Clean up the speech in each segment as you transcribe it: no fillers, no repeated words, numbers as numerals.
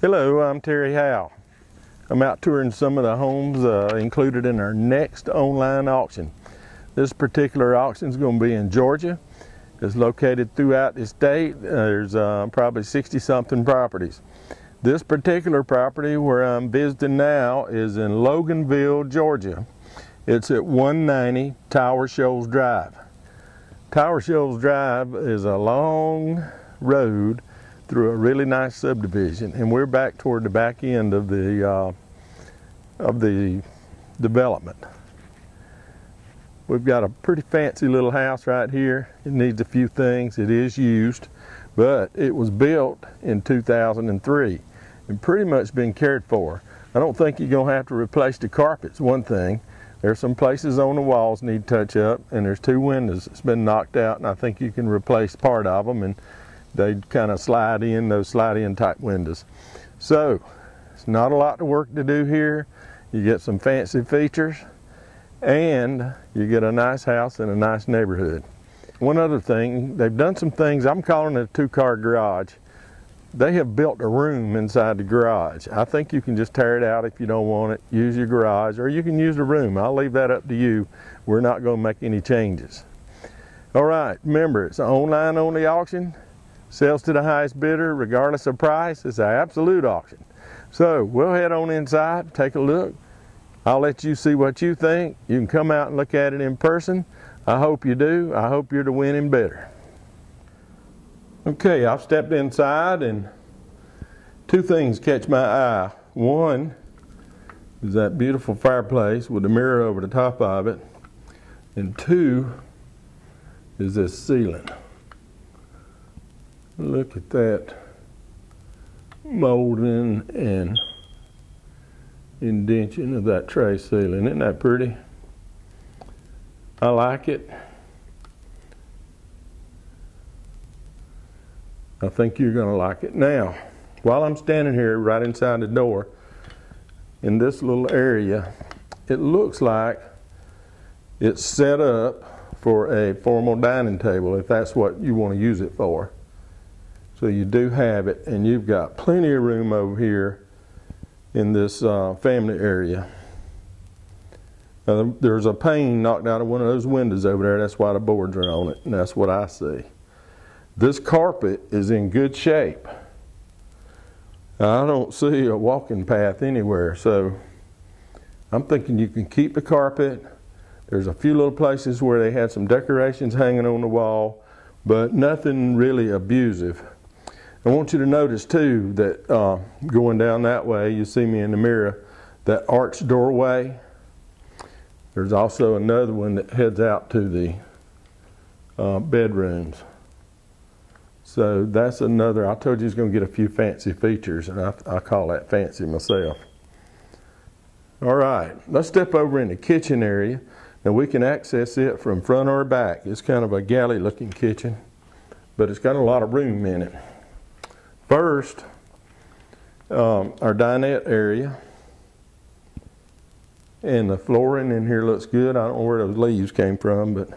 Hello, I'm Terry Howe. I'm out touring some of the homes included in our next online auction. This particular auction is going to be in Georgia. It's located throughout the state. There's probably 60-something properties. This particular property where I'm visiting now is in Loganville, Georgia. It's at 190 Towler Shoals Drive. Towler Shoals Drive is a long road through a really nice subdivision, and we're back toward the back end of the development. We've got a pretty fancy little house right here. It needs a few things. It is used, but it was built in 2003 and pretty much been cared for. I don't think you're gonna have to replace the carpets, one thing. There's some places on the walls need touch up, and there's two windows that's been knocked out, and I think you can replace part of them, and they kind of slide in, those slide-in type windows. So, it's not a lot of work to do here. You get some fancy features, and you get a nice house in a nice neighborhood. One other thing, they've done some things, I'm calling it a two-car garage. They have built a room inside the garage. I think you can just tear it out if you don't want it, use your garage, or you can use the room. I'll leave that up to you. We're not going to make any changes. All right, remember, it's an online only auction. Sells to the highest bidder regardless of price. It's an absolute auction. So we'll head on inside, take a look. I'll let you see what you think. You can come out and look at it in person. I hope you do. I hope you're the winning bidder. Okay, I've stepped inside and two things catch my eye. One is that beautiful fireplace with the mirror over the top of it. And two is this ceiling. Look at that molding and indention of that tray ceiling. Isn't that pretty? I like it. I think you're going to like it. Now, while I'm standing here right inside the door, in this little area, it looks like it's set up for a formal dining table, if that's what you want to use it for. So you do have it, and you've got plenty of room over here in this family area. There's a pane knocked out of one of those windows over there. That's why the boards are on it, and that's what I see. This carpet is in good shape. I don't see a walking path anywhere, so I'm thinking you can keep the carpet. There's a few little places where they had some decorations hanging on the wall, but nothing really abusive. I want you to notice too that going down that way, you see me in the mirror, that arched doorway. There's also another one that heads out to the bedrooms. So that's another, I told you it's going to get a few fancy features, and I call that fancy myself. All right, let's step over in the kitchen area. Now we can access it from front or back. It's kind of a galley looking kitchen, but it's got a lot of room in it. First, our dinette area, and the flooring in here looks good. I don't know where those leaves came from, but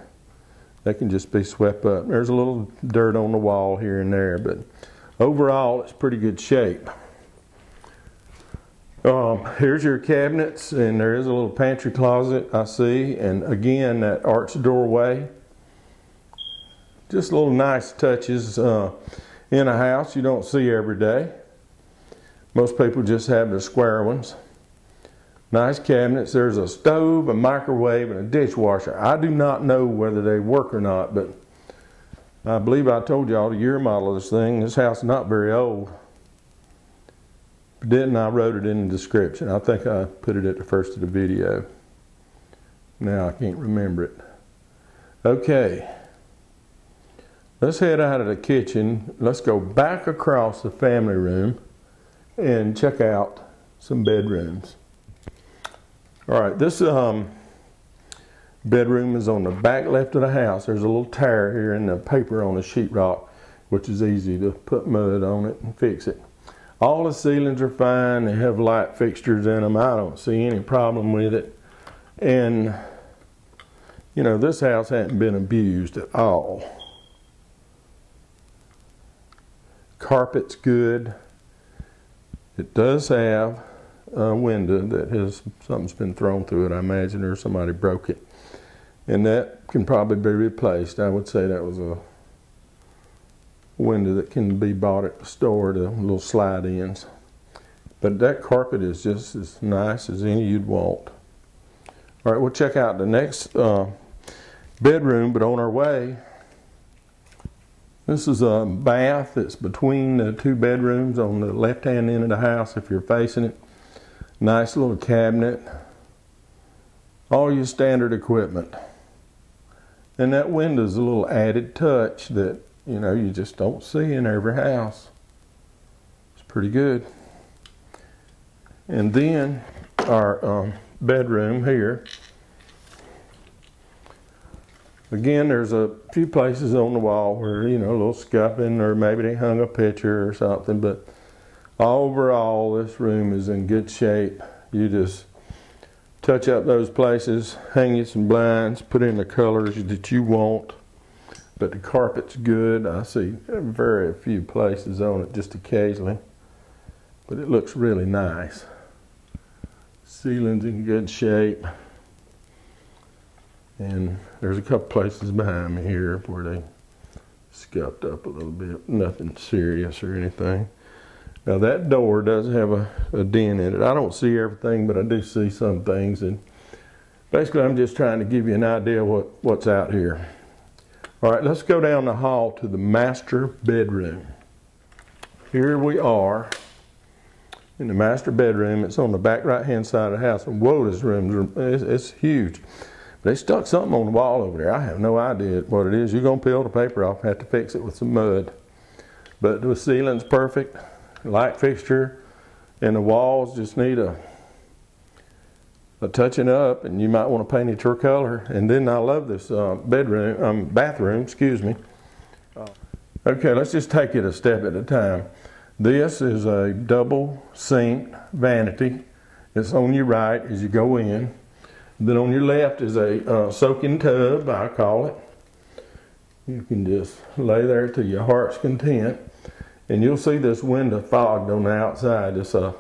they can just be swept up. There's a little dirt on the wall here and there, but overall it's pretty good shape. Here's your cabinets, and there is a little pantry closet I see, and again that arched doorway. Just little nice touches in a house you don't see every day. Most people just have the square ones. Nice cabinets. There's a stove, a microwave, and a dishwasher. I do not know whether they work or not, but I believe I told y'all the year model of this thing. This house is not very old. If it didn't, I wrote it in the description. I think I put it at the first of the video. Now I can't remember it. Okay. Let's head out of the kitchen. Let's go back across the family room and check out some bedrooms. All right, this bedroom is on the back left of the house. There's a little tear here in the paper on the sheetrock, which is easy to put mud on it and fix it. All the ceilings are fine. They have light fixtures in them. I don't see any problem with it. And, you know, this house hasn't been abused at all. Carpet's good. It does have a window that has, something's been thrown through it, I imagine, or somebody broke it. And that can probably be replaced. I would say that was a window that can be bought at the store, the little slide ins. But that carpet is just as nice as any you'd want. All right, we'll check out the next bedroom, but on our way, this is a bath that's between the two bedrooms on the left-hand end of the house if you're facing it. Nice little cabinet. All your standard equipment. And that window's a little added touch that, you know, you just don't see in every house. It's pretty good. And then our bedroom here. Again, there's a few places on the wall where, you know, a little scuffing, or maybe they hung a picture or something, but overall this room is in good shape. You just touch up those places, hang you some blinds, put in the colors that you want, but the carpet's good. I see very few places on it, just occasionally, but it looks really nice. Ceiling's in good shape. And there's a couple places behind me here where they scuffed up a little bit. Nothing serious or anything. Now that door does have a dent in it. I don't see everything, but I do see some things. And basically I'm just trying to give you an idea of what's out here. All right, let's go down the hall to the master bedroom. Here we are in the master bedroom. It's on the back right-hand side of the house. And whoa, this room, it's huge. They stuck something on the wall over there. I have no idea what it is. You're going to peel the paper off, have to fix it with some mud. But the ceiling's perfect, light fixture, and the walls just need a touching up, and you might want to paint it your color. And then I love this bathroom, excuse me. Okay, let's just take it a step at a time. This is a double sink vanity. It's on your right as you go in. Then on your left is a soaking tub, I call it. You can just lay there to your heart's content. And you'll see this window fogged on the outside. It's a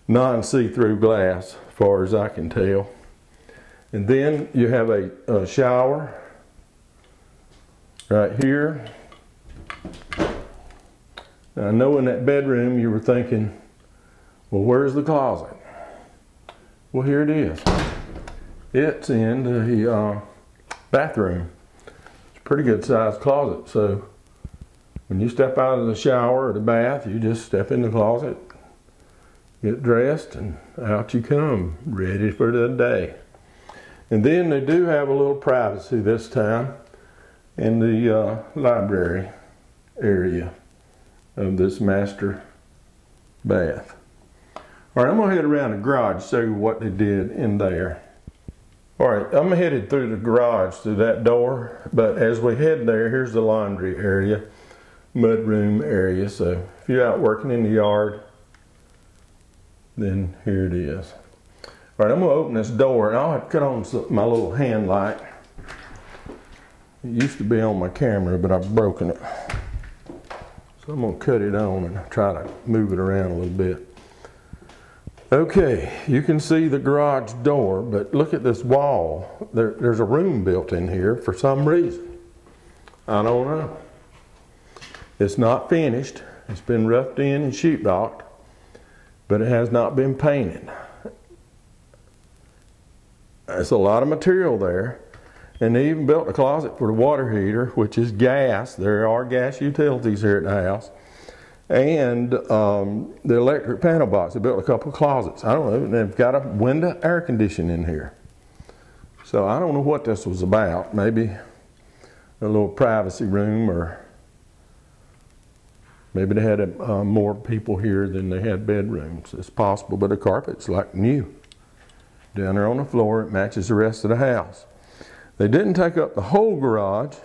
non-see-through glass, as far as I can tell. And then you have a shower right here. Now, I know in that bedroom you were thinking, well, where's the closet? Well, here it is. It's in the bathroom. It's a pretty good sized closet, so when you step out of the shower or the bath, you just step in the closet, get dressed, and out you come, ready for the day. And then they do have a little privacy this time in the library area of this master bath. All right, I'm gonna head around the garage, show you what they did in there. All right, I'm headed through the garage through that door, but as we head there, here's the laundry area, mudroom area. So if you're out working in the yard, then here it is. All right, I'm gonna open this door, and I'll have to cut on my little hand light. It used to be on my camera, but I've broken it. So I'm gonna cut it on and try to move it around a little bit. Okay, you can see the garage door, but look at this wall. There's a room built in here for some reason. I don't know. It's not finished. It's been roughed in and sheetrocked, but it has not been painted. There's a lot of material there. And they even built a closet for the water heater, which is gas. There are gas utilities here at the house. And the electric panel box. They built a couple of closets. I don't know. They've got a window air conditioning in here. So I don't know what this was about. Maybe a little privacy room, or maybe they had more people here than they had bedrooms. It's possible, but the carpet's like new. Down there on the floor, it matches the rest of the house. They didn't take up the whole garage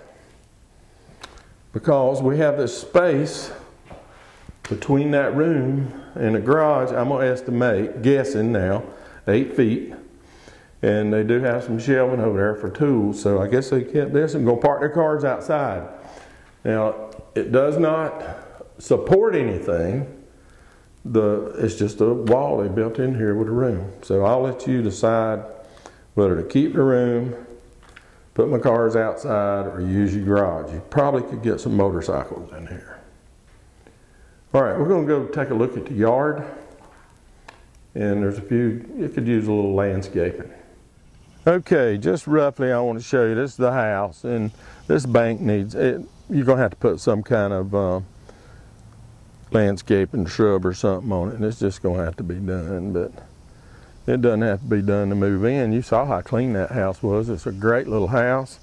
because we have this space between that room and the garage. I'm going to estimate, guessing now, 8 feet. And they do have some shelving over there for tools, so I guess they kept this and go park their cars outside. Now, it does not support anything. it's just a wall they built in here with a room. So I'll let you decide whether to keep the room, put my cars outside, or use your garage. You probably could get some motorcycles in here. All right, we're going to go take a look at the yard. And there's a few, you could use a little landscaping. Okay, just roughly I want to show you, this is the house, and this bank needs, you're going to have to put some kind of landscaping shrub or something on it, and it's just going to have to be done, but it doesn't have to be done to move in. You saw how clean that house was. It's a great little house.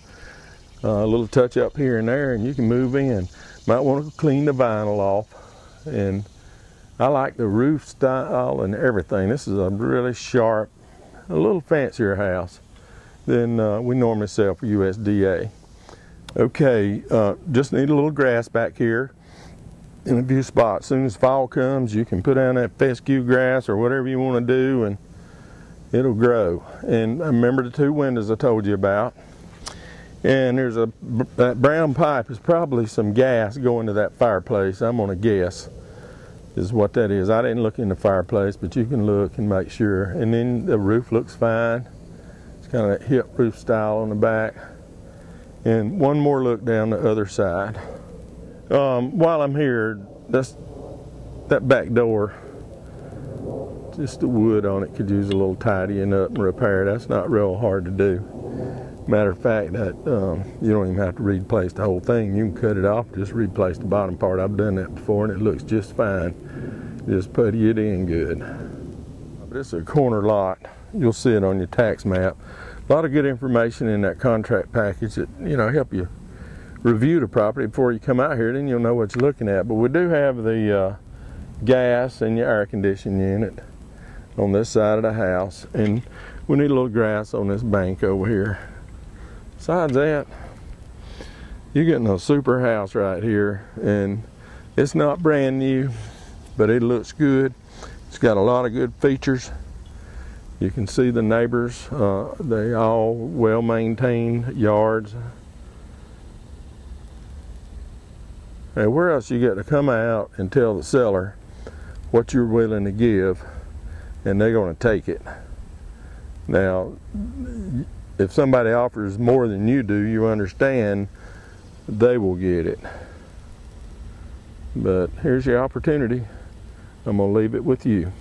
A little touch up here and there, and you can move in. Might want to clean the vinyl off, and I like the roof style and everything. This is a really sharp, a little fancier house than we normally sell for USDA. Okay, just need a little grass back here in a few spots. As soon as fall comes, you can put down that fescue grass or whatever you want to do, and it'll grow. And remember the 2 windows I told you about. And there's that brown pipe is probably some gas going to that fireplace, I'm gonna guess, is what that is. I didn't look in the fireplace, but you can look and make sure. And then the roof looks fine. It's kind of that hip roof style on the back. And one more look down the other side. While I'm here, that back door, just the wood on it could use a little tidying up and repair. That's not real hard to do. Matter of fact, that you don't even have to replace the whole thing. You can cut it off, just replace the bottom part. I've done that before and it looks just fine. Just putty it in good. But it's a corner lot. You'll see it on your tax map. A lot of good information in that contract package that, you know, help you review the property before you come out here. Then you'll know what you're looking at. But we do have the gas and your air conditioning unit on this side of the house, and we need a little grass on this bank over here. Besides that, you're getting a super house right here, and it's not brand new, but it looks good. It's got a lot of good features. You can see the neighbors, they all well-maintained yards. And where else you get to come out and tell the seller what you're willing to give, and they're going to take it. Now, if somebody offers more than you do, you understand they will get it. But here's your opportunity. I'm going to leave it with you.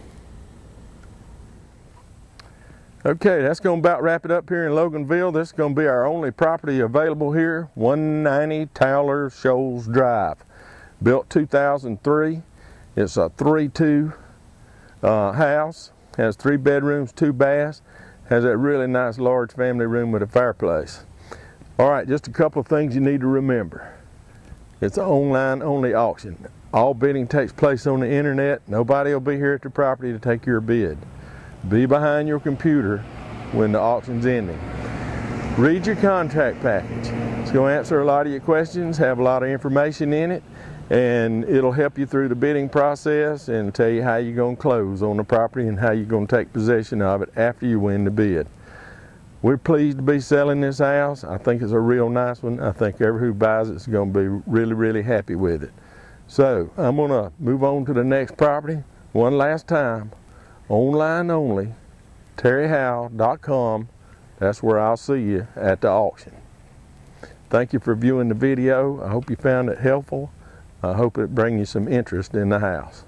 Okay, that's going to about wrap it up here in Loganville. This is going to be our only property available here, 190 Towler, Shoals Drive. Built 2003. It's a 3-2 house. Has 3 bedrooms, 2 baths. Has that really nice large family room with a fireplace. All right, just a couple of things you need to remember. It's an online only auction. All bidding takes place on the internet. Nobody will be here at the property to take your bid. Be behind your computer when the auction's ending. Read your contract package. It's going to answer a lot of your questions, have a lot of information in it, and it'll help you through the bidding process and tell you how you're going to close on the property and how you're going to take possession of it after you win the bid. We're pleased to be selling this house. I think it's a real nice one. I think everyone who buys it is going to be really, really happy with it. So I'm going to move on to the next property one last time. Online only, terryhowe.com. That's where I'll see you at the auction. Thank you for viewing the video. I hope you found it helpful. I hope it brings you some interest in the house.